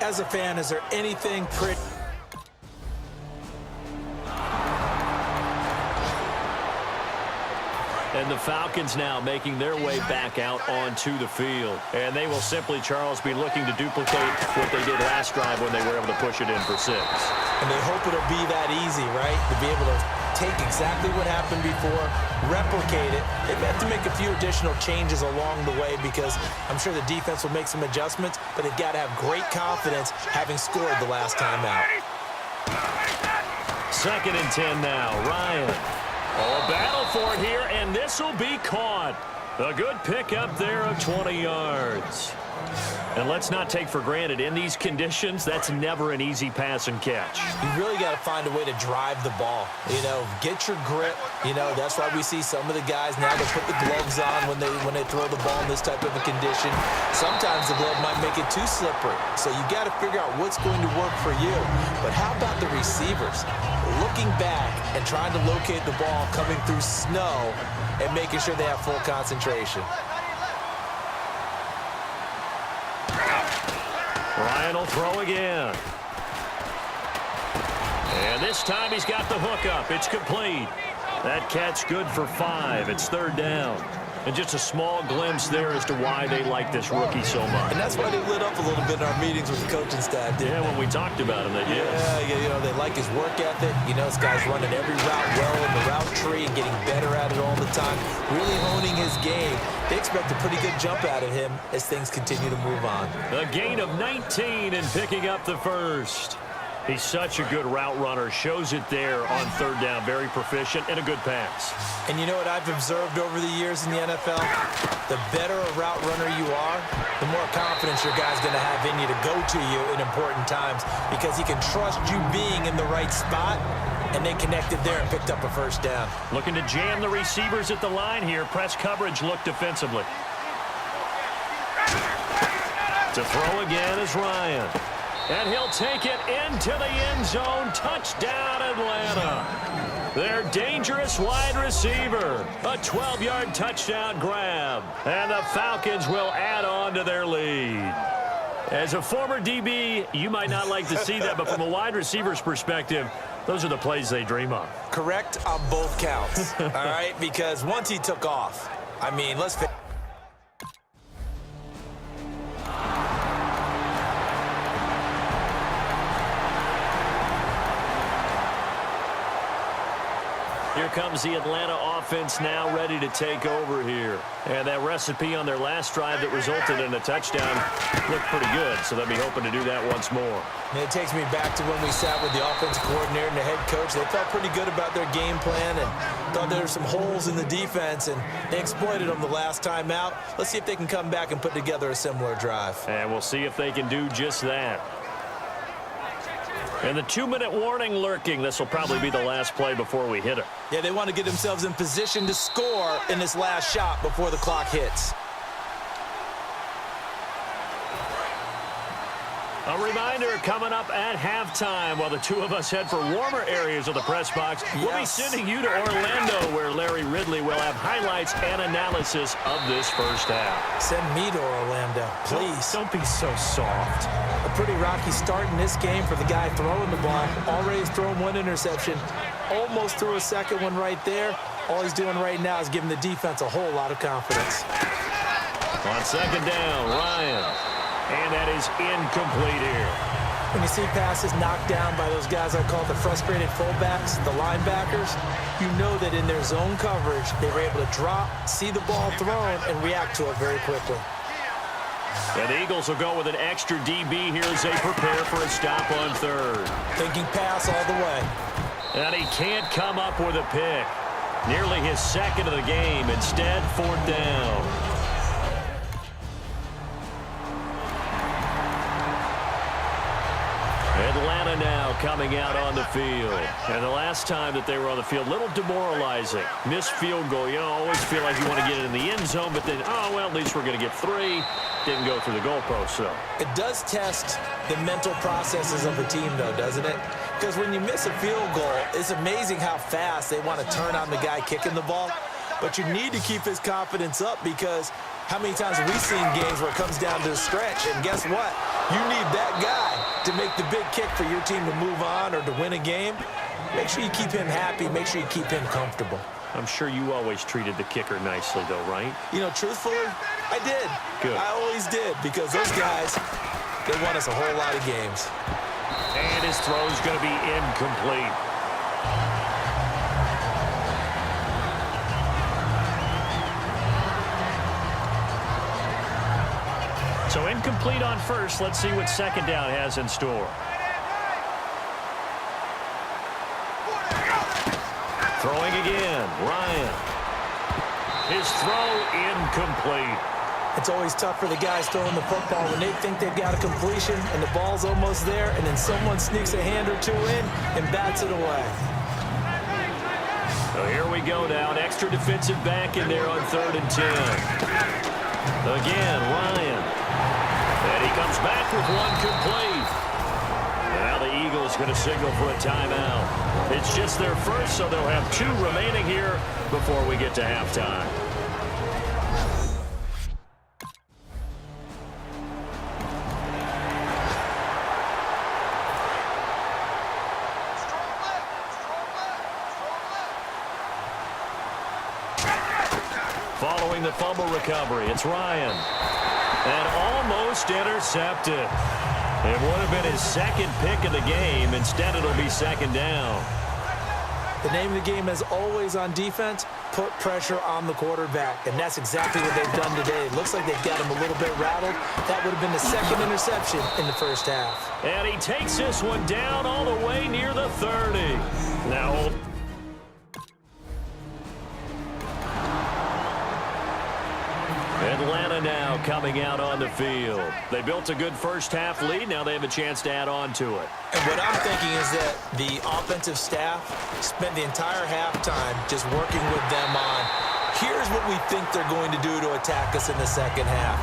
As a fan, is there anything pretty? And the Falcons now making their way back out onto the field. And they will simply, Charles, be looking to duplicate what they did last drive when they were able to push it in for 6. And they hope it'll be that easy, right? To be able to take exactly what happened before, replicate it. They have to make a few additional changes along the way because I'm sure the defense will make some adjustments, but they've got to have great confidence having scored the last time out. 2nd and 10 now. Ryan. Oh, a battle for it here, and this will be caught. A good pickup there of 20 yards. And let's not take for granted, in these conditions, that's never an easy pass and catch. You really got to find a way to drive the ball. You know, get your grip. You know, that's why we see some of the guys now that put the gloves on when they throw the ball in this type of a condition. Sometimes the glove might make it too slippery. So you got to figure out what's going to work for you. But how about the receivers? Looking back and trying to locate the ball coming through snow and making sure they have full concentration. Ryan will throw again. And this time he's got the hook up. It's complete. That catch good for 5. It's 3rd down. And just a small glimpse there as to why they like this rookie so much. And that's why they lit up a little bit in our meetings with the coaching staff, didn't they? When we talked about him, they did. Yeah, you know, they like his work ethic. You know, this guy's running every route well in the route tree and getting better at it all the time, really honing his game. They expect a pretty good jump out of him as things continue to move on. A gain of 19 and picking up the first. He's such a good route runner. Shows it there on 3rd down. Very proficient and a good pass. And you know what I've observed over the years in the NFL? The better a route runner you are, the more confidence your guy's going to have in you to go to you in important times because he can trust you being in the right spot, and they connected there and picked up a 1st down. Looking to jam the receivers at the line here. Press coverage look defensively. To throw again is Ryan. And he'll take it into the end zone. Touchdown, Atlanta. Their dangerous wide receiver. A 12-yard touchdown grab. And the Falcons will add on to their lead. As a former DB, you might not like to see that, but from a wide receiver's perspective, those are the plays they dream of. Correct on both counts, all right? Because once he took off, I mean, let's face. Here comes the Atlanta offense now ready to take over here. And that recipe on their last drive that resulted in a touchdown looked pretty good, so they'll be hoping to do that once more. And it takes me back to when we sat with the offensive coordinator and the head coach. They felt pretty good about their game plan and thought there were some holes in the defense, and they exploited them the last time out. Let's see if they can come back and put together a similar drive. And we'll see if they can do just that. And the 2-minute warning lurking. This will probably be the last play before we hit it. Yeah, they want to get themselves in position to score in this last shot before the clock hits. A reminder coming up at halftime while the two of us head for warmer areas of the press box. We'll be sending you to Orlando where Larry Ridley will have highlights and analysis of this first half. Send me to Orlando, please. Don't be so soft. A pretty rocky start in this game for the guy throwing the ball. Already has thrown 1 interception. Almost threw a 2nd one right there. All he's doing right now is giving the defense a whole lot of confidence. On 2nd down, Ryan. And that is incomplete here. When you see passes knocked down by those guys I call the frustrated fullbacks, the linebackers, you know that in their zone coverage, they were able to drop, see the ball thrown, and react to it very quickly. And the Eagles will go with an extra DB here as they prepare for a stop on 3rd. Thinking pass all the way. And he can't come up with a pick. Nearly his 2nd of the game. Instead, 4th down. Atlanta now coming out on the field. And the last time that they were on the field, a little demoralizing. Missed field goal. You know, always feel like you want to get it in the end zone, but then, oh, well, at least we're going to get 3. Didn't go through the goalpost, though. It does test the mental processes of a team, though, doesn't it? Because when you miss a field goal, it's amazing how fast they want to turn on the guy kicking the ball. But you need to keep his confidence up because how many times have we seen games where it comes down to a stretch? And guess what? You need that guy to make the big kick for your team to move on or to win a game. Make sure you keep him happy. Make sure you keep him comfortable. I'm sure you always treated the kicker nicely, though, right? You know, truthfully, I did. Good. I always did, because those guys, they won us a whole lot of games. And his throw is going to be incomplete. So incomplete on first. Let's see what second down has in store. Throwing again, Ryan. His throw incomplete. It's always tough for the guys throwing the football when they think they've got a completion and the ball's almost there, and then someone sneaks a hand or two in and bats it away. So here we go now. An extra defensive back in there on 3rd and 10. Again, Ryan. And he comes back with one complete. And now the Eagles going to signal for a timeout. It's just their first, so they'll have 2 remaining here before we get to halftime. Following the fumble recovery, it's Ryan. And almost intercepted. It would have been his second pick of the game. Instead, it'll be 2nd down. The name of the game is always on defense, put pressure on the quarterback. And that's exactly what they've done today. It looks like they've got him a little bit rattled. That would have been the 2nd interception in the first half. And he takes this one down all the way near the 30. Now, Atlanta now coming out on the field. They built a good first half lead. Now they have a chance to add on to it. And what I'm thinking is that the offensive staff spent the entire halftime just working with them on, here's what we think they're going to do to attack us in the second half.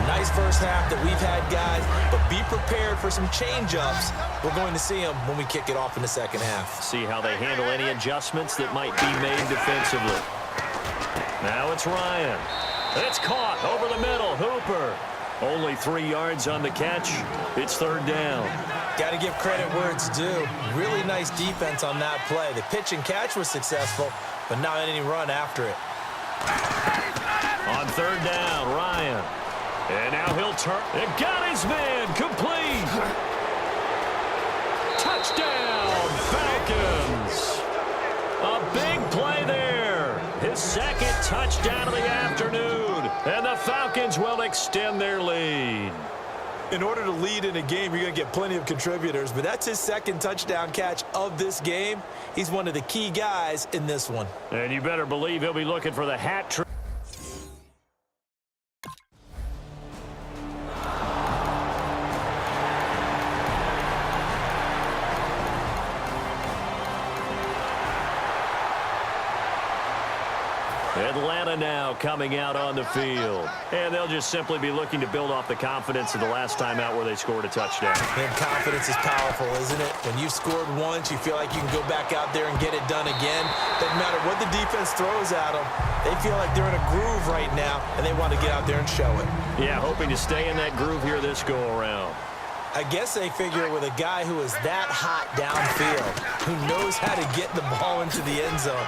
Nice first half that we've had, guys, but be prepared for some change-ups. We're going to see them when we kick it off in the second half. See how they handle any adjustments that might be made defensively. Now it's Ryan. It's caught over the middle. Hooper. Only 3 yards on the catch. It's 3rd down. Got to give credit where it's due. Really nice defense on that play. The pitch and catch was successful, but not any run after it. On 3rd down, Ryan. And now he'll turn. It got his man. Complete. Touchdown, Falcons. A big play there. His 2nd touchdown of the afternoon. And the Falcons will extend their lead. In order to lead in a game, you're going to get plenty of contributors, but that's his 2nd touchdown catch of this game. He's one of the key guys in this one. And you better believe he'll be looking for the hat trick. Atlanta now coming out on the field. And they'll just simply be looking to build off the confidence of the last time out where they scored a touchdown. And confidence is powerful, isn't it? When you've scored once, you feel like you can go back out there and get it done again. Doesn't matter what the defense throws at them. They feel like they're in a groove right now, and they want to get out there and show it. Yeah, hoping to stay in that groove here this go-around. I guess they figure with a guy who is that hot downfield, who knows how to get the ball into the end zone,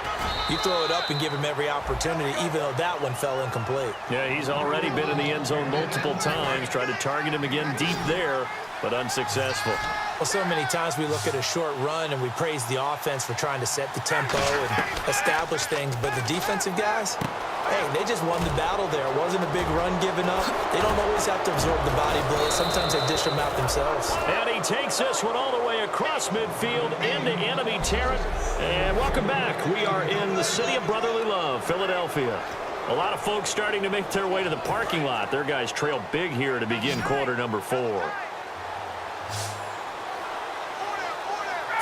you throw it up and give him every opportunity, even though that one fell incomplete. Yeah, he's already been in the end zone multiple times, tried to target him again deep there, but unsuccessful. Well, so many times we look at a short run and we praise the offense for trying to set the tempo and establish things, but the defensive guys, hey, they just won the battle there. It wasn't a big run given up. They don't always have to absorb the body blows. Sometimes they dish them out themselves. And he takes this one all the way across midfield into enemy territory. And welcome back. We are in the city of brotherly love, Philadelphia. A lot of folks starting to make their way to the parking lot. Their guys trail big here to begin quarter number 4.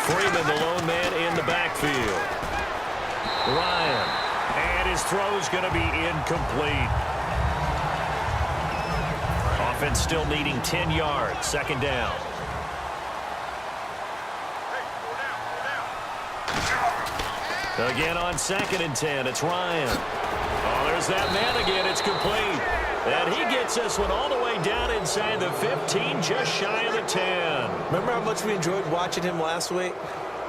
Freeman, the lone man in the backfield. Ryan. And his throw's going to be incomplete. Offense still needing 10 yards. 2nd down. Again on 2nd and 10. It's Ryan. Oh, there's that man again. It's complete. And he gets Gets this one all the way down inside the 15, just shy of the 10. Remember how much we enjoyed watching him last week?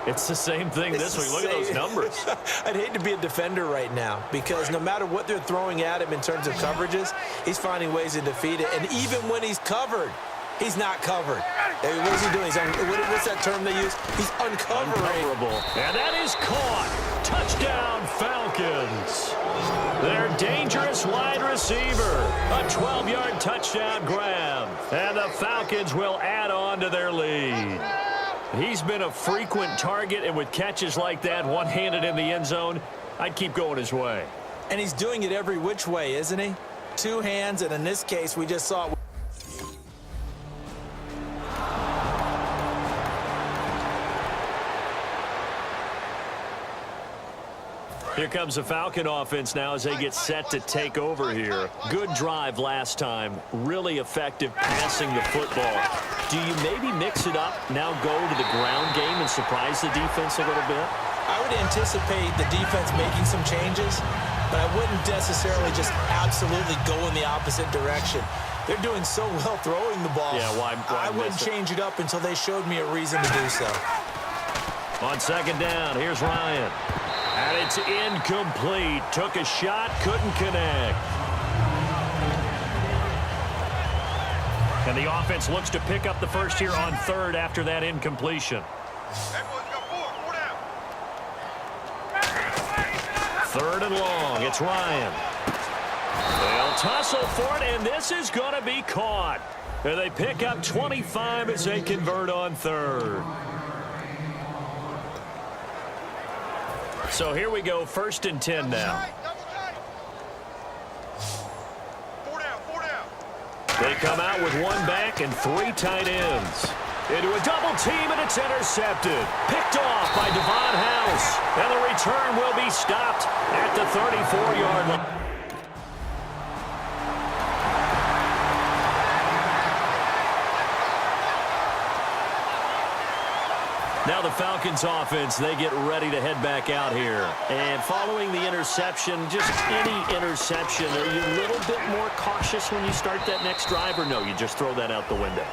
It's the same thing this week. Look at those numbers. I'd hate to be a defender right now because no matter what they're throwing at him in terms of coverages, he's finding ways to defeat it. And even when he's covered, he's not covered. Hey, what is he doing? What's that term they use? He's uncovering. Uncoverable. And that is caught. Touchdown, Falcons. Their dangerous wide receiver. A 12-yard touchdown grab. And the Falcons will add on to their lead. He's been a frequent target, and with catches like that, one-handed in the end zone, I'd keep going his way. And he's doing it every which way, isn't he? Two hands, and in this case, we just saw it. Here comes the Falcon offense now as they get set to take over here. Good drive last time. Really effective passing the football. Do you maybe mix it up, now go to the ground game and surprise the defense a little bit? I would anticipate the defense making some changes, but I wouldn't necessarily just absolutely go in the opposite direction. They're doing so well throwing the ball. Yeah, why I wouldn't change it up until they showed me a reason to do so. On second down, here's Ryan. And it's incomplete. Took a shot, couldn't connect. And the offense looks to pick up the first here on third after that incompletion. Third and long. It's Ryan. They'll tussle for it, and this is going to be caught. And they pick up 25 as they convert on third. So here we go, 1st and 10 now. They come out with one back and three tight ends. Into a double team, and it's intercepted. Picked off by Devon House. And the return will be stopped at the 34-yard line. Now the Falcons offense, they get ready to head back out here. And following the interception, just any interception, are you a little bit more cautious when you start that next drive, or no, you just throw that out the window?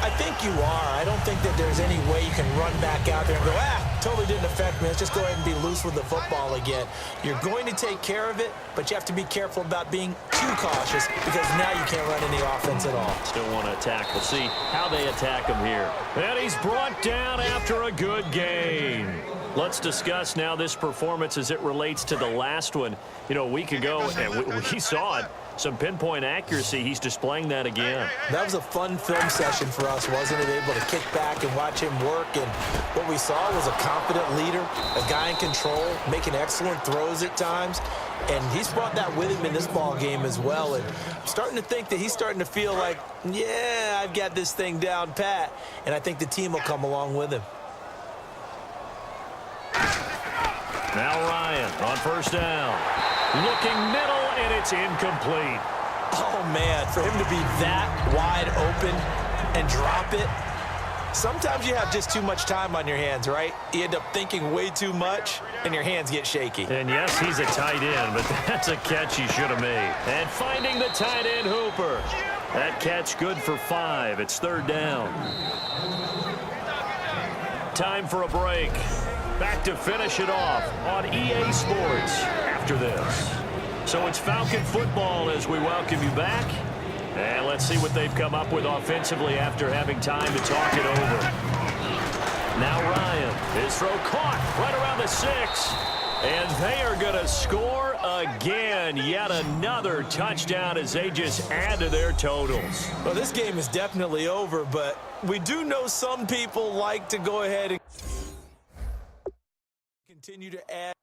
I think you are. I don't think that there's any way you can run back out there and go, totally didn't affect me. Let's just go ahead and be loose with the football again. You're going to take care of it, but you have to be careful about being too cautious because now you can't run any offense at all. Still want to attack. We'll see how they attack him here. And he's brought down after a good gain. Let's discuss now this performance as it relates to the last one. You know, a week ago, and we saw it. Some pinpoint accuracy. He's displaying that again. That was a fun film session for us, wasn't it? Able to kick back and watch him work. And what we saw was a confident leader, a guy in control, making excellent throws at times. And he's brought that with him in this ball game as well. And I'm starting to think that he's starting to feel like, yeah, I've got this thing down pat. And I think the team will come along with him. Now Ryan on first down. Looking middle, and it's incomplete. Oh, man, for him to be that wide open and drop it. Sometimes you have just too much time on your hands, right? You end up thinking way too much, and your hands get shaky. And, yes, he's a tight end, but that's a catch he should have made. And finding the tight end, Hooper. That catch good for 5. It's third down. Time for a break. Back to finish it off on EA Sports after this. So it's Falcon football as we welcome you back. And let's see what they've come up with offensively after having time to talk it over. Now Ryan, his throw caught right around the 6. And they are going to score again. Yet another touchdown as they just add to their totals. Well, this game is definitely over, but we do know some people like to go ahead and continue to add.